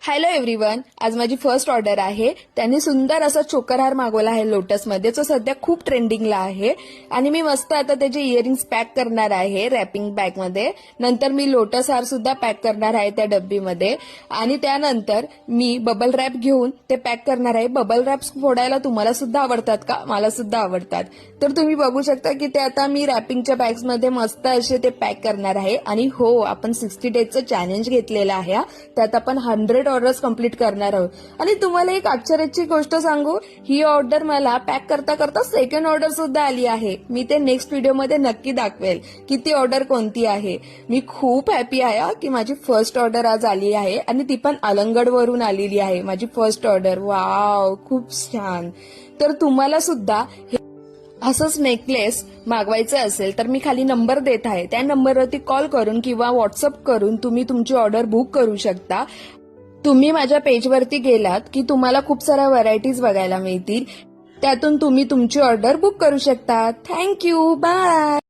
Hello everyone, आज माझी first order आहे. त्यांनी सुंदर असा चोकरहार मागवला आहे लोटसमध्ये, जो सध्या खूप ट्रेंडिंगला आहे. आणि मी मस्त आता त्याचे इयरिंग्स पॅक करणार आहे रॅपिंग बॅगमध्ये. नंतर मी लोटस हार सुद्धा पॅक करणार आहे त्या डब्बीमध्ये. आणि त्यानंतर मी बबल रॅप घेऊन ते पॅक करणार आहे. बबल रॅप्स फोडायला तुम्हाला सुद्धा आवडतात का? मला सुद्धा आवडतात. तर तुम्ही बघू शकता की ते आता मी रॅपिंगच्या बॅग्समध्ये मस्त असे ते पॅक करणार आहे. आणि हो, आपण 60 डेजचं चॅलेंज घेतलेलं आहे. त्यात आपण 100 ऑर्डर्स कंप्लीट करणार आहोत. आणि तुम्हाला एक आश्चर्याची गोष्ट सांगू, ही ऑर्डर मला पॅक करता करता सेकंड ऑर्डर सुद्धा आली आहे. मी ते नेक्स्ट व्हिडिओमध्ये नक्की दाखवेल की ती ऑर्डर कोणती आहे. मी खूप हॅपी आहे की माझी फर्स्ट ऑर्डर आज आली आहे आणि ती पण अलंगडवरून आलेली आहे. माझी फर्स्ट ऑर्डर. वाव, खूप छान. तर तुम्हाला सुद्धा असंच नेकलेस मागवायचं असेल तर मी खाली नंबर देत आहे. त्या नंबरवरती कॉल करून किंवा व्हॉट्सअप करून तुम्ही तुमची ऑर्डर बुक करू शकता. तुम्ही माझ्या पेजवरती गेलात की तुम्हाला खूप साऱ्या व्हरायटीज बघायला मिळतील. त्यातून तुम्ही तुमची ऑर्डर बुक करू शकता. थँक्यू. बाय.